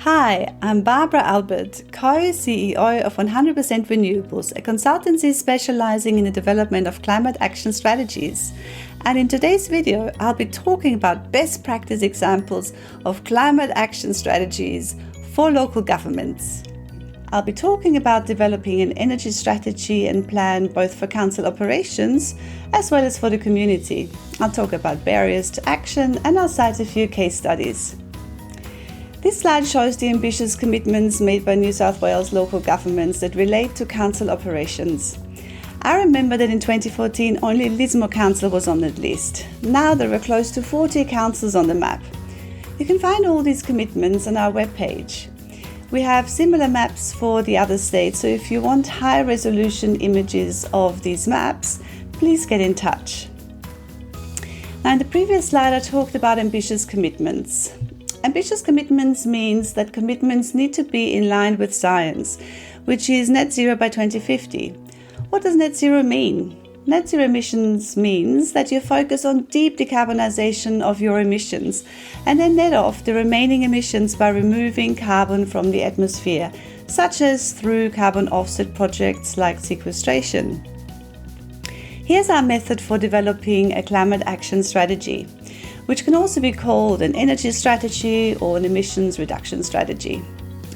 Hi, I'm Barbara Albert, co-CEO of 100% Renewables, a consultancy specializing in the development of climate action strategies. And in today's video, I'll be talking about best practice examples of climate action strategies for local governments. I'll be talking about developing an energy strategy and plan both for council operations as well as for the community. I'll talk about barriers to action and I'll cite a few case studies. This slide shows the ambitious commitments made by New South Wales local governments that relate to council operations. I remember that in 2014 only Lismore Council was on that list. Now there are close to 40 councils on the map. You can find all these commitments on our webpage. We have similar maps for the other states, so if you want high resolution images of these maps, please get in touch. Now in the previous slide I talked about ambitious commitments. Ambitious commitments means that commitments need to be in line with science, which is net zero by 2050. What does net zero mean? Net zero emissions means that you focus on deep decarbonisation of your emissions and then net off the remaining emissions by removing carbon from the atmosphere, such as through carbon offset projects like sequestration. Here's our method for developing a climate action strategy, which can also be called an energy strategy or an emissions reduction strategy.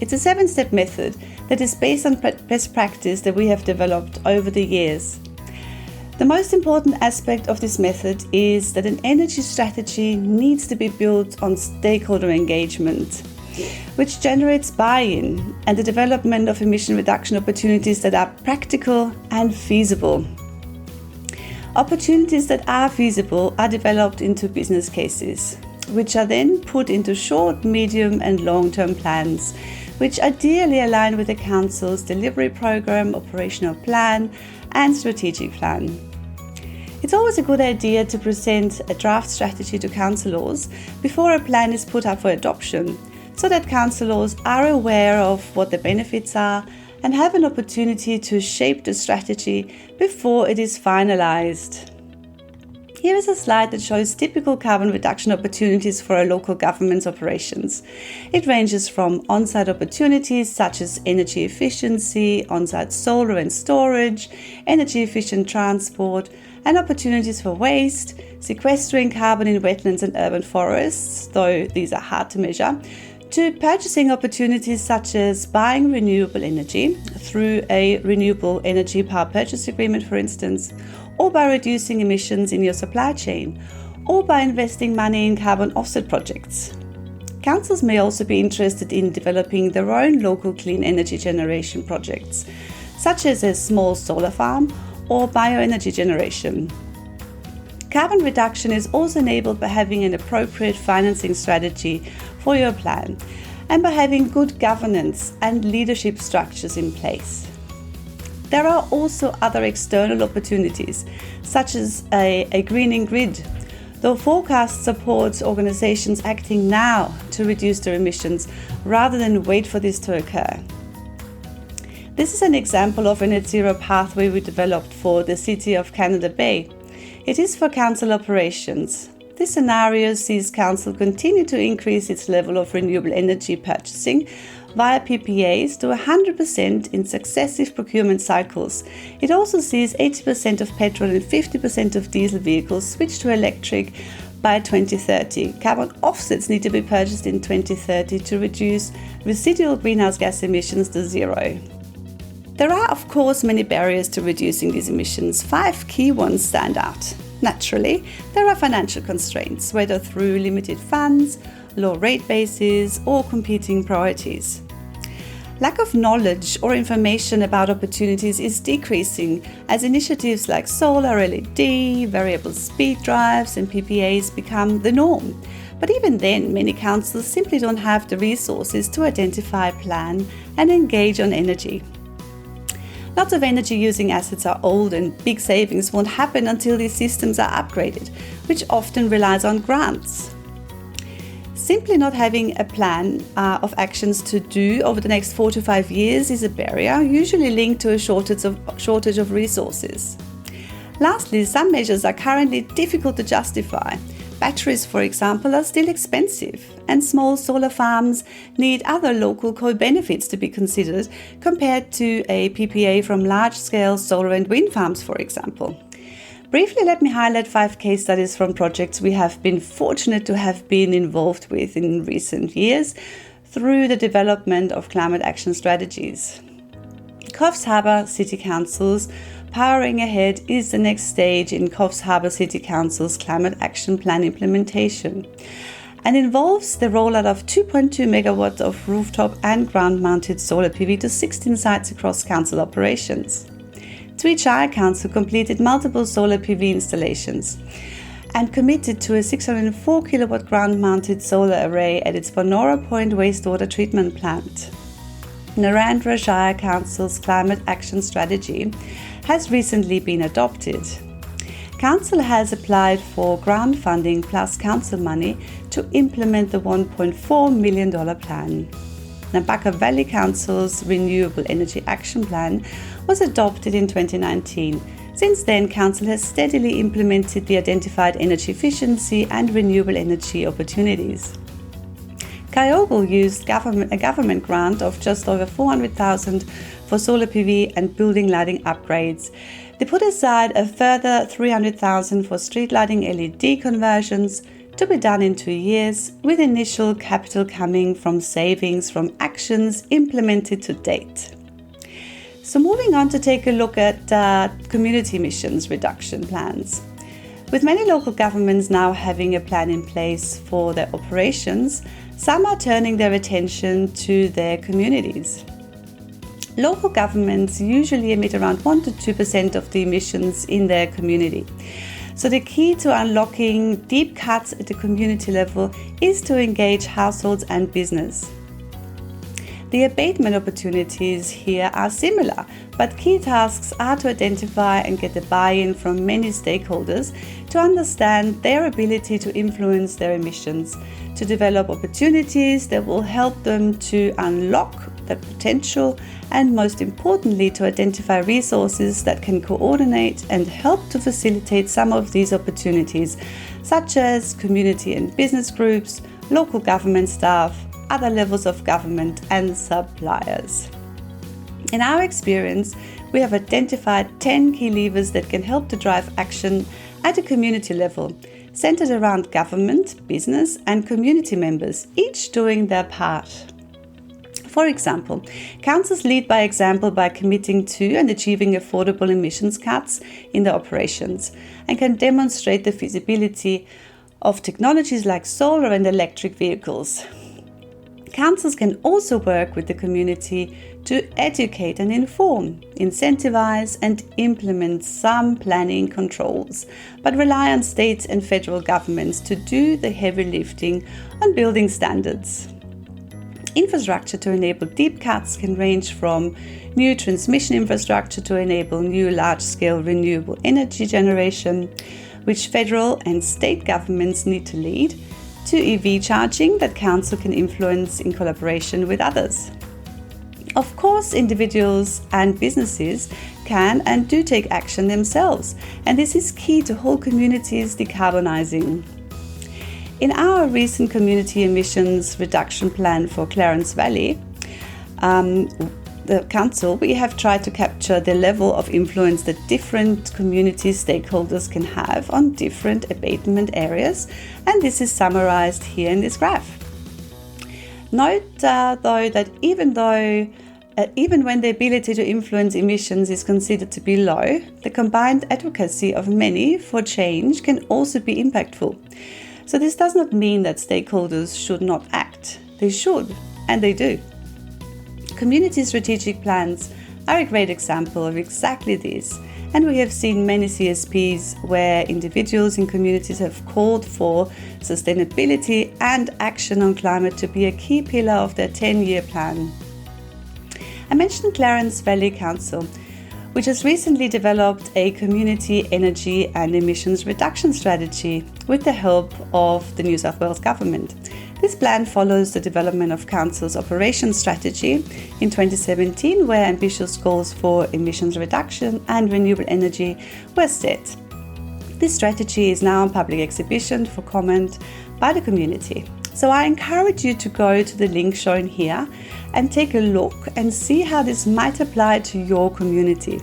It's a 7-step method that is based on best practice that we have developed over the years. The most important aspect of this method is that an energy strategy needs to be built on stakeholder engagement, which generates buy-in and the development of emission reduction opportunities that are practical and feasible. Opportunities that are feasible are developed into business cases, which are then put into short, medium and long-term plans, which ideally align with the Council's delivery program, operational plan and strategic plan. It's always a good idea to present a draft strategy to councillors before a plan is put up for adoption, so that councillors are aware of what the benefits are and have an opportunity to shape the strategy before it is finalised. Here is a slide that shows typical carbon reduction opportunities for a local government's operations. It ranges from on-site opportunities such as energy efficiency, on-site solar and storage, energy efficient transport, and opportunities for waste, sequestering carbon in wetlands and urban forests, though these are hard to measure, to purchasing opportunities such as buying renewable energy through a renewable energy power purchase agreement, for instance, or by reducing emissions in your supply chain, or by investing money in carbon offset projects. Councils may also be interested in developing their own local clean energy generation projects, such as a small solar farm or bioenergy generation. Carbon reduction is also enabled by having an appropriate financing strategy for your plan and by having good governance and leadership structures in place. There are also other external opportunities, such as a greening grid, though forecast supports organisations acting now to reduce their emissions rather than wait for this to occur. This is an example of a net zero pathway we developed for the city of Canada Bay. It is for council operations. This scenario sees council continue to increase its level of renewable energy purchasing via PPAs to 100% in successive procurement cycles. It also sees 80% of petrol and 50% of diesel vehicles switch to electric by 2030. Carbon offsets need to be purchased in 2030 to reduce residual greenhouse gas emissions to zero. There are, of course, many barriers to reducing these emissions. 5 key ones stand out. Naturally, there are financial constraints, whether through limited funds, low rate bases, or competing priorities. Lack of knowledge or information about opportunities is decreasing as initiatives like solar, LED, variable speed drives, and PPAs become the norm. But even then, many councils simply don't have the resources to identify, plan, and engage on energy. Lots of energy-using assets are old and big savings won't happen until these systems are upgraded, which often relies on grants. Simply not having a plan of actions to do over the next 4 to 5 years is a barrier, usually linked to a shortage of resources. Lastly, some measures are currently difficult to justify. Batteries, for example, are still expensive, and small solar farms need other local co-benefits to be considered compared to a PPA from large-scale solar and wind farms, for example. Briefly, let me highlight 5 case studies from projects we have been fortunate to have been involved with in recent years through the development of climate action strategies. Coffs Harbour City Council's Powering Ahead is the next stage in Coffs Harbour City Council's Climate Action Plan implementation and involves the rollout of 2.2 megawatts of rooftop and ground-mounted solar PV to 16 sites across council operations. Tweed Shire Council completed multiple solar PV installations and committed to a 604 kilowatt ground-mounted solar array at its Bonora Point wastewater treatment plant. Narrandera Shire Council's Climate Action Strategy has recently been adopted. Council has applied for grant funding plus council money to implement the $1.4 million plan. Nambucca Valley Council's Renewable Energy Action Plan was adopted in 2019. Since then, Council has steadily implemented the identified energy efficiency and renewable energy opportunities. Kyogle used a government grant of just over $400,000 for solar PV and building lighting upgrades. They put aside a further $300,000 for street lighting LED conversions to be done in 2 years, with initial capital coming from savings from actions implemented to date. So moving on to take a look at community emissions reduction plans. With many local governments now having a plan in place for their operations, some are turning their attention to their communities. Local governments usually emit around 1 to 2% of the emissions in their community. So the key to unlocking deep cuts at the community level is to engage households and business. The abatement opportunities here are similar, but key tasks are to identify and get the buy-in from many stakeholders to understand their ability to influence their emissions, to develop opportunities that will help them to unlock that potential, and most importantly, to identify resources that can coordinate and help to facilitate some of these opportunities, such as community and business groups, local government staff, other levels of government and suppliers. In our experience, we have identified 10 key levers that can help to drive action at a community level, centered around government, business and community members, each doing their part. For example, councils lead by example by committing to and achieving affordable emissions cuts in their operations and can demonstrate the feasibility of technologies like solar and electric vehicles. Councils can also work with the community to educate and inform, incentivize and implement some planning controls, but rely on state and federal governments to do the heavy lifting on building standards. Infrastructure to enable deep cuts can range from new transmission infrastructure to enable new large-scale renewable energy generation, which federal and state governments need to lead, to EV charging that council can influence in collaboration with others. Of course, individuals and businesses can and do take action themselves, and this is key to whole communities decarbonising. In our recent community emissions reduction plan for Clarence Valley, the council, we have tried to capture the level of influence that different community stakeholders can have on different abatement areas, and this is summarized here in this graph. Note though that even when the ability to influence emissions is considered to be low, the combined advocacy of many for change can also be impactful. So this does not mean that stakeholders should not act. They should, and they do. Community strategic plans are a great example of exactly this, and we have seen many CSPs where individuals in communities have called for sustainability and action on climate to be a key pillar of their 10-year plan. I mentioned Clarence Valley Council, which has recently developed a community energy and emissions reduction strategy with the help of the New South Wales Government. This plan follows the development of Council's operations strategy in 2017, where ambitious goals for emissions reduction and renewable energy were set. This strategy is now on public exhibition for comment by the community. So I encourage you to go to the link shown here and take a look and see how this might apply to your community.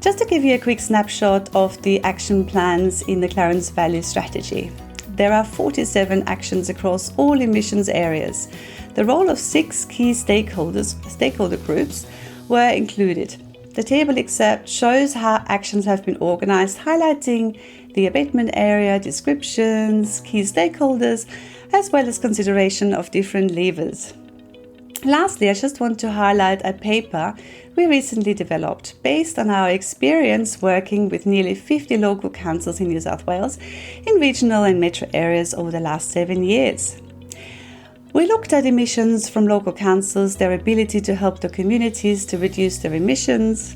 Just to give you a quick snapshot of the action plans in the Clarence Valley strategy. There are 47 actions across all emissions areas. The role of 6 key stakeholder groups were included. The table excerpt shows how actions have been organised, highlighting the abatement area, descriptions, key stakeholders, as well as consideration of different levers. Lastly, I just want to highlight a paper we recently developed based on our experience working with nearly 50 local councils in New South Wales in regional and metro areas over the last 7 years. We looked at emissions from local councils, their ability to help the communities to reduce their emissions,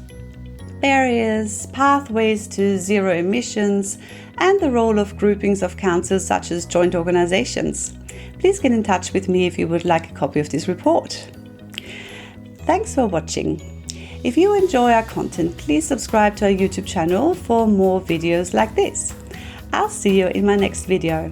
barriers, pathways to zero emissions, and the role of groupings of councils such as joint organisations. Please get in touch with me if you would like a copy of this report. Thanks for watching. If you enjoy our content, please subscribe to our YouTube channel for more videos like this. I'll see you in my next video.